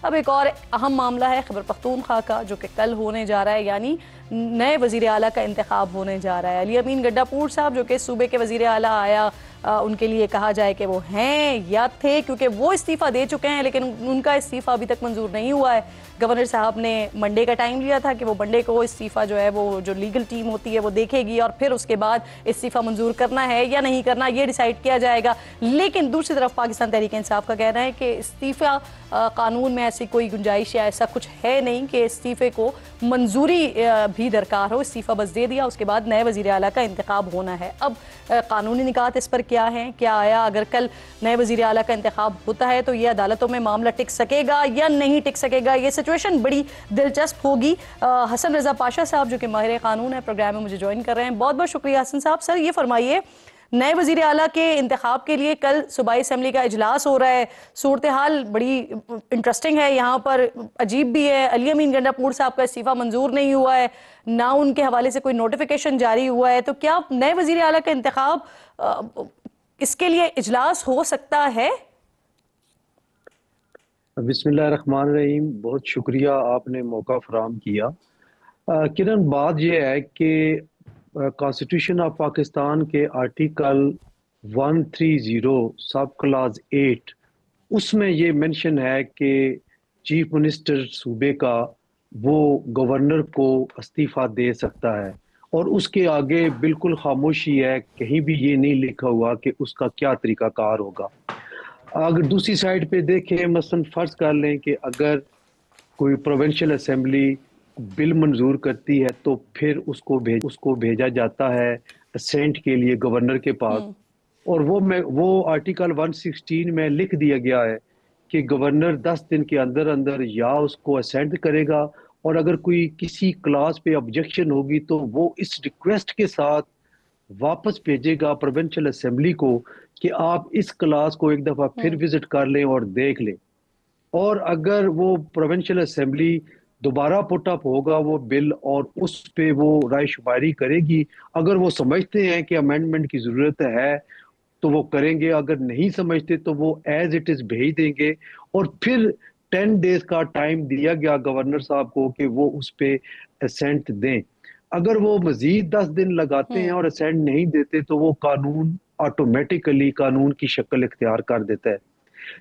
अब एक और अहम मामला है खैबर पख्तूनख्वा का, जो कि कल होने जा रहा है, यानी नए वज़ीर आला का इंतखाब होने जा रहा है। अली अमीन गड्डापुर साहब जो कि सूबे के वज़ीर आला आया, उनके लिए कहा जाए कि वो हैं या थे, क्योंकि वो इस्तीफ़ा दे चुके हैं लेकिन उनका इस्तीफ़ा अभी तक मंजूर नहीं हुआ है। गवर्नर साहब ने मंडे का टाइम लिया था कि वो मंडे को इस्तीफ़ा जो है वो जो लीगल टीम होती है वो देखेगी और फिर उसके बाद इस्तीफ़ा मंजूर करना है या नहीं करना ये डिसाइड किया जाएगा। लेकिन दूसरी तरफ पाकिस्तान तहरीक इंसाफ का कहना है कि इस्तीफ़ा कानून में ऐसी कोई गुंजाइश या ऐसा कुछ है नहीं कि इस्तीफ़े को मंजूरी भी दरकार हो। इस्तीफ़ा बस दे दिया, उसके बाद नए वज़ीर आला का इंतखाब होना है। अब कानूनी निकात इस पर क्या है, क्या आया, अगर कल नए वज़ीर आला का इंतखाब होता है तो ये अदालतों में मामला टिक सकेगा या नहीं टिक सकेगा, ये सिचुएशन बड़ी दिलचस्प होगी। हसन रज़ा पाशा साहब जो कि माहिर कानून है, प्रोग्राम में मुझे ज्वाइन कर रहे हैं। बहुत बहुत शुक्रिया हसन साहब। सर ये फरमाइए, नए वज़ीर आला के इंतखाब के लिए कल सूबाई असम्बली का इजलास हो रहा है, सूरत हाल बड़ी इंटरेस्टिंग है, यहाँ पर अजीब भी है। अली अमीन गंडापुर साहब का इस्तीफ़ा मंजूर नहीं हुआ है, ना उनके हवाले से कोई नोटिफिकेशन जारी हुआ है, तो क्या नए वज़ीर आला का इंतखाब इसके लिए इजलास हो सकता है? बिस्मिल्लाहिर्रहमानिर्रहीम, बहुत शुक्रिया आपने मौका फराहम किया। किरण, बात यह है कि कॉन्स्टिट्यूशन ऑफ पाकिस्तान के आर्टिकल 130 सब क्लास 8 उसमें ये मेंशन है कि चीफ मिनिस्टर सूबे का वो गवर्नर को इस्तीफ़ा दे सकता है और उसके आगे बिल्कुल खामोशी है, कहीं भी ये नहीं लिखा हुआ कि उसका क्या तरीकाकार होगा। अगर दूसरी साइड पे देखें, मसलन फ़र्ज कर लें कि अगर कोई प्रोविंशियल असेंबली बिल मंजूर करती है तो फिर उसको भेजा जाता है असेंट के लिए गवर्नर के पास, और वो आर्टिकल 116 में लिख दिया गया है कि गवर्नर 10 दिन के अंदर अंदर या उसको असेंट करेगा, और अगर कोई किसी क्लास पे ऑब्जेक्शन होगी तो वो इस रिक्वेस्ट के साथ वापस भेजेगा प्रोविंशियल असेंबली को कि आप इस क्लास को एक दफ़ा फिर विजिट कर लें और देख लें। और अगर वो प्रोविंशियल असेंबली दोबारा पुट अप होगा वो बिल और उस पे वो राय शुमारी करेगी, अगर वो समझते हैं कि अमेंडमेंट की ज़रूरत है तो वो करेंगे, अगर नहीं समझते तो वो एज इट इज़ भेज देंगे। और फिर 10 डेज का टाइम दिया गया गवर्नर साहब को कि वो उस पे असेंट दें। अगर वो मजीद 10 दिन लगाते हैं और असेंट नहीं देते तो वो कानून ऑटोमेटिकली कानून की शक्ल इख्तियार कर देता है।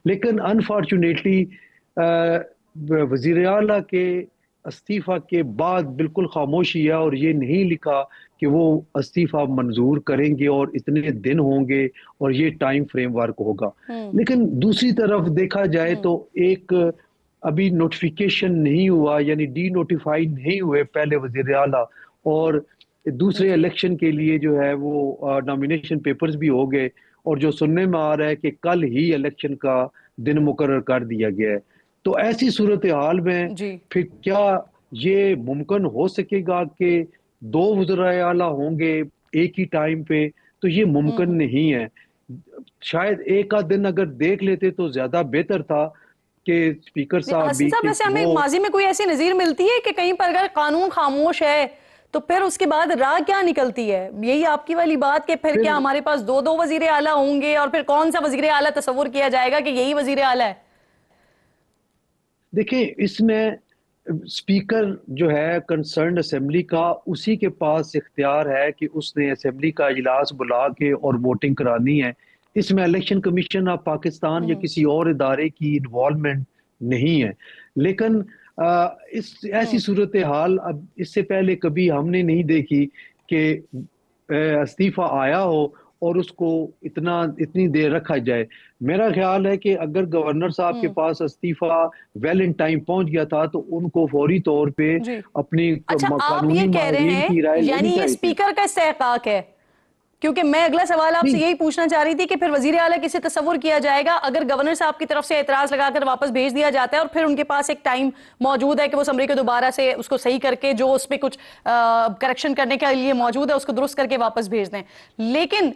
लेकिन अनफॉर्चुनेटली वज़ीर आला के इस्तीफ़ा के बाद बिल्कुल खामोशी है और ये नहीं लिखा कि वो इस्तीफ़ा मंजूर करेंगे और इतने दिन होंगे और ये टाइम फ्रेमवर्क होगा। लेकिन दूसरी तरफ देखा जाए तो एक अभी नोटिफिकेशन नहीं हुआ, यानी डी नोटिफाई नहीं हुए पहले वज़ीर आला, और दूसरे इलेक्शन के लिए जो है वो नॉमिनेशन पेपर्स भी हो गए, और जो सुनने में आ रहा है कि कल ही इलेक्शन का दिन मुकर्रर कर दिया गया है। तो ऐसी सूरत हाल में फिर क्या ये मुमकिन हो सकेगा कि 2 वज़ीर आला होंगे एक ही टाइम पे? तो ये मुमकिन नहीं है। शायद एक आध दिन अगर देख लेते तो ज्यादा बेहतर था कि स्पीकर साहब भी कि वैसे हमें माजी में कोई ऐसी नजीर मिलती है कि कहीं पर अगर कानून खामोश है तो फिर उसके बाद राह क्या निकलती है? यही आपकी वाली बात कि फिर क्या हमारे पास दो दो वजीर आला होंगे और फिर कौन सा वजीर आला तस्वुर किया जाएगा कि यही वजीर आला है? देखिए, इसमें स्पीकर जो है कंसर्न असेंबली का, उसी के पास इख्तियार है कि उसने असेंबली का इजलास बुला के और वोटिंग करानी है। इसमें इलेक्शन कमीशन ऑफ पाकिस्तान या किसी और इदारे की इन्वॉल्वमेंट नहीं है। लेकिन इस ऐसी सूरत हाल अब इससे पहले कभी हमने नहीं देखी कि इस्तीफा आया हो और उसको इतनी देर रखा जाए। मेरा ख्याल है कि अगर गवर्नर साहब के पास इस्तीफा वेल इन टाइम पहुंच गया था तो उनको फौरी तौर पे अपनी आप ये कानूनी कह रहे माहिरीन की राय हैं लेनी यानी ये चाहिए। स्पीकर का इस्तेहकाक है? क्योंकि मैं अगला सवाल आपसे यही पूछना चाह रही थी कि फिर वजीर आला किसे तस्वुर किया जाएगा अगर गवर्नर साहब की तरफ से एतराज लगाकर वापस भेज दिया जाता है और फिर उनके पास एक टाइम मौजूद है कि वो असम्बली को दोबारा से उसको सही करके जो उस पर कुछ करेक्शन करने के लिए मौजूद है उसको दुरुस्त करके वापस भेज दें। लेकिन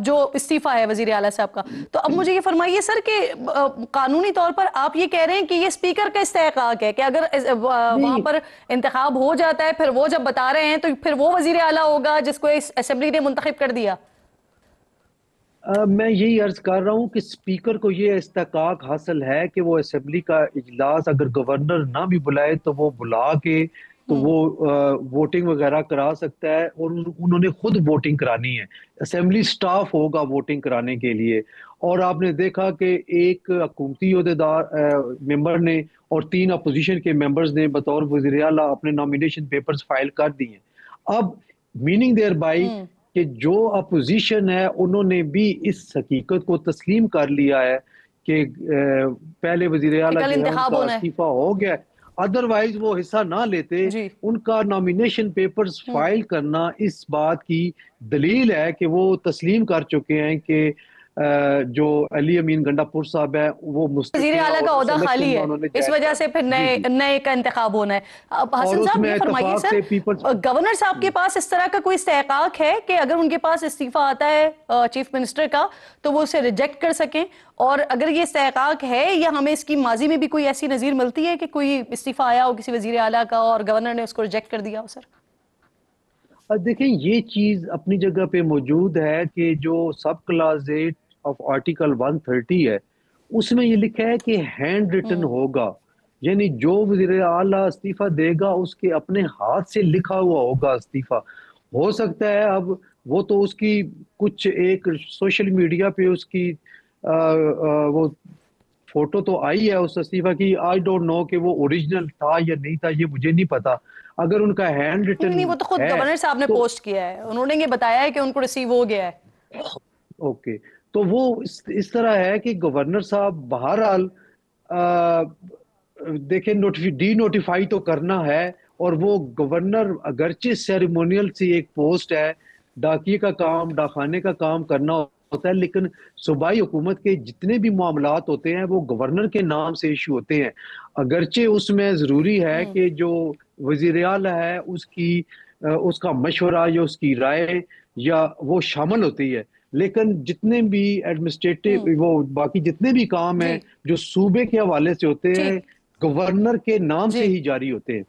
जो इस्तीफा है वजीर आला साहब का, तो अब मुझे ये फरमाइए सर कि कानूनी तौर पर आप ये कह रहे हैं कि ये स्पीकर का इस्तेहकाक है कि अगर वहां पर इंतखाब हो जाता है फिर वो जब बता रहे हैं तो फिर वो वजीर आला होगा जिसको इस असेंबली ने मुंतखब कर दिया? मैं यही अर्ज कर रहा हूँ कि स्पीकर को ये इस्तेकाक हासिल है कि वो असेंबली का इजलास अगर गवर्नर ना भी बुलाए तो वो बुला के तो हम्म। वो वोटिंग वगैरह करा सकता है, और उन्होंने खुद वोटिंग करानी है। असेंबली स्टाफ होगा वोटिंग कराने के लिए। और आपने देखा कि एक हुकूमती अहदेदार मेंबर ने और 3 अपोजिशन के मेंबर्स ने बतौर वज़ीर आला अपने नॉमिनेशन पेपर्स फाइल कर दिए। अब मीनिंग देयर बाई हम्म। कि जो अपोजिशन है उन्होंने भी इस हकीकत को तस्लीम कर लिया है कि पहले वजीर कि आला कल जो है इंतखाब उनका होना है। इस्तीफा हो गया। अदरवाइज वो हिस्सा ना लेते। जी। उनका नॉमिनेशन पेपर्स हम्म। फाइल करना इस बात की दलील है कि वो तस्लीम कर चुके हैं कि जो अली अमीन गंडापुर साहब है वो मुस्तफ़ी वजीर हैं आला और का उस ओहदा इलेक्शन खाली में है, उन्होंने इस ज्वाइन वजह कर से फिर जी नए जी। नए का इंतखाब होना है। अब और हसन साहब उसमें ये फरमाइए इत्तेफाक सर, से पीपल्स गवर्नर साहब के पास इस तरह का कोई इस्तेहकाक है कि अगर उनके पास इस्तीफा आता है चीफ मिनिस्टर का तो वो उसे रिजेक्ट कर सकें? और अगर ये इस्तेहकाक है या हमें इसकी माजी में भी कोई ऐसी नज़ीर मिलती है कि कोई इस्तीफा आया हो किसी वजीर आला का और गवर्नर ने उसको रिजेक्ट कर दिया हो सर? देखें, ये चीज अपनी जगह पे मौजूद है कि जो सब क्लास 8 ऑफ आर्टिकल 130 है उसमें ये लिखा है कि हैंड रिटन हम्म। होगा। यानी जो वजीर आला इस्तीफा देगा उसके अपने हाथ से लिखा हुआ होगा इस्तीफा। हो सकता है अब वो तो उसकी कुछ एक सोशल मीडिया पे उसकी वो फोटो तो आई है उस इस्तीफा की। आई डोंट नो कि वो ओरिजिनल था या नहीं था, ये मुझे नहीं पता। अगर उनका हैंड नहीं रिटन नहीं, वो तो खुद है गवर्नर साहब ने तो पोस्ट किया है, उन्होंने ये बताया है कि उनको रिसीव हो गया है। ओके। तो वो इस तरह है कि गवर्नर साहब बहरहाल अ, देखें, डी नोटिफाई तो करना है। और वो गवर्नर अगरचे सेरेमोनियल सी एक पोस्ट है, डाकिए का काम डाकखाने का काम करना होता है, लेकिन सूबाई हुकूमत के जितने भी मामलात होते हैं वो गवर्नर के नाम से इशू होते हैं। अगरचे उसमें जरूरी है हम्म। कि जो वजीर आला है उसका मशवरा या उसकी राय या वो शामिल होती है। लेकिन जितने भी एडमिनिस्ट्रेटिव हम्म। वो बाकी जितने भी काम जी। हैं जो सूबे के हवाले से होते हैं ठीक। गवर्नर के नाम से जी ही जारी होते हैं।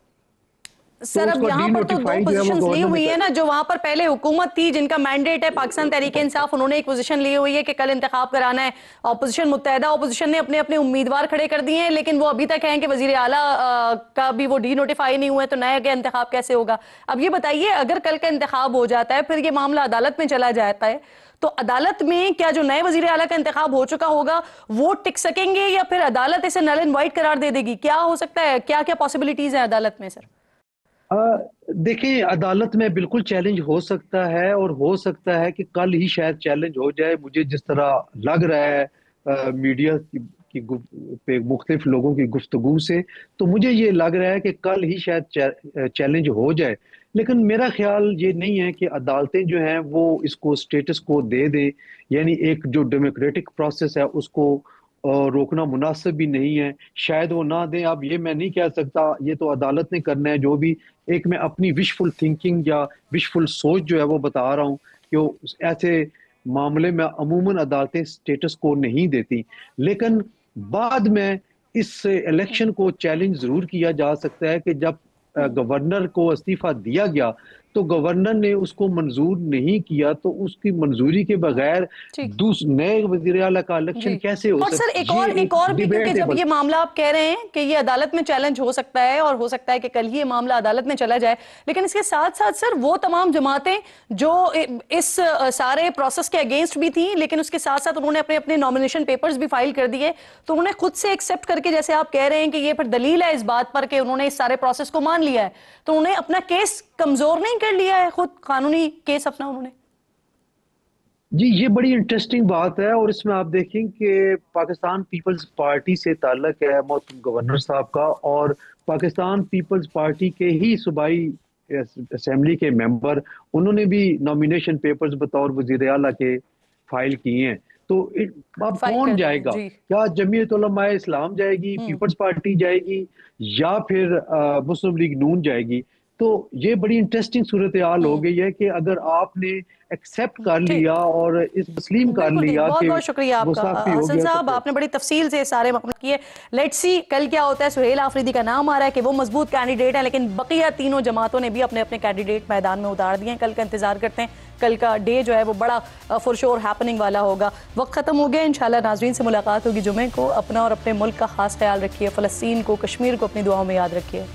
तो सर, अब उसको यहाँ डी पर तो दो नोटिफाई जो है वो पोजीशंस ली गवर्नर ने हुई है कर ना, दिया। जो वहां पर पहले हुकूमत थी जिनका मैंडेट है पाकिस्तान तहरीक इंसाफ, उन्होंने एक पोजीशन ली हुई है कि कल इंतखाब कराना है। ऑपोजिशन, मुत्तहदा ऑपोजिशन ने अपने अपने उम्मीदवार खड़े कर दिए हैं, लेकिन वो अभी तक हैं कि वजीर आला का भी वो डी नोटिफाई नहीं हुआ है, तो नया का इंतखाब कैसे होगा? अब ये बताइए, अगर कल का इंतखाब हो जाता है फिर ये मामला अदालत में चला जाता है, तो अदालत में क्या जो नए वजीर आला का इंतखाब हो चुका होगा वो टिक सकेंगे या फिर अदालत इसे नल एंड वाइट करार दे देगी? क्या हो सकता है, क्या क्या पॉसिबिलिटीज है अदालत में सर? देखिए, अदालत में बिल्कुल चैलेंज हो सकता है, और हो सकता है कि कल ही शायद चैलेंज हो जाए। मुझे जिस तरह लग रहा है मीडिया पे मुख्तलिफ लोगों की गुफ्तगू से, तो मुझे ये लग रहा है कि कल ही शायद चैलेंज हो जाए। लेकिन मेरा ख्याल ये नहीं है कि अदालतें जो हैं वो इसको स्टेटस को दे दे। यानी एक जो डेमोक्रेटिक प्रोसेस है उसको रोकना मुनासिब भी नहीं है। शायद वो ना दें। अब ये मैं नहीं कह सकता, ये तो अदालत ने करना है जो भी। एक मैं अपनी विशफुल थिंकिंग या विशफुल सोच जो है वो बता रहा हूँ कि ऐसे मामले में अमूमन अदालतें स्टेटस को नहीं देती। लेकिन बाद में इस इलेक्शन को चैलेंज जरूर किया जा सकता है कि जब हम्म। गवर्नर को इस्तीफा दिया गया तो गवर्नर ने उसको मंजूर नहीं किया, तो उसकी मंजूरी के बगैर ठीक। नए वजीर आला का इलेक्शन जी। कैसे हो और सर सकता, ये एक एक और भी, क्योंकि जब डिबेटेबल। ये मामला आप कह रहे हैं कि ये अदालत में चैलेंज हो सकता है और हो सकता है कि कल ही ये मामला अदालत में चला जाए, लेकिन इसके साथ साथ सर वो तमाम जमातें जो इस सारे प्रोसेस के अगेंस्ट भी थी, लेकिन उसके साथ साथ उन्होंने अपने अपने नॉमिनेशन पेपर्स भी फाइल कर दिए, तो उन्होंने खुद से एक्सेप्ट करके, जैसे आप कह रहे हैं कि ये फिर दलील है इस बात पर कि उन्होंने इस सारे प्रोसेस को मान लिया है, तो उन्होंने अपना केस कमजोर नहीं कर लिया है, खुद कानूनी केस अपना उन्होंने? जी, ये बड़ी इंटरेस्टिंग बात है। और इसमें आप देखें कि पाकिस्तान पीपल्स पार्टी से ताल्लुक है मोहतरम गवर्नर साहब का, और पाकिस्तान पीपल्स पार्टी के ही सूबाई असेंबली के मेंबर उन्होंने भी नॉमिनेशन पेपर्स बतौर वजीर आला के फाइल किए हैं। तो अब फाइल कौन कर दिए जाएगा? जी। क्या जमीयत उलमा इस्लाम जाएगी, हम्म। पीपल्स पार्टी जाएगी, या फिर मुस्लिम लीग नून जाएगी? तो ये बड़ी इंटरेस्टिंग सूरत हाल हो गई है कि अगर आपने एक्सेप्ट कर ठीक, लिया और इस तस्लीम कर बिल्कुल ठीक, लिया बहुत कि बहुत शुक्रिया आपका गुस्ताखी हो हसन गया तो साहब, फिर आपने बड़ी तफसील से सारे मकमल किए। लेट्स सी कल क्या होता है। सुहेल आफरीदी का नाम आ रहा है कि वो मजबूत कैंडिडेट है, लेकिन बकिया तीनों जमातों ने भी अपने अपने कैंडिडेट मैदान में उतार दिए हैं। कल का इंतजार करते हैं, कल का डे जो है वो बड़ा फॉर श्योर हैपनिंग वाला होगा। वक्त खत्म हो गया, इंशाल्लाह नाजरीन से मुलाकात होगी जुमे को। अपना और अपने मुल्क का खास ख्याल रखिए, फ़लस्तीन को, कश्मीर को अपनी दुआओं में याद रखिए।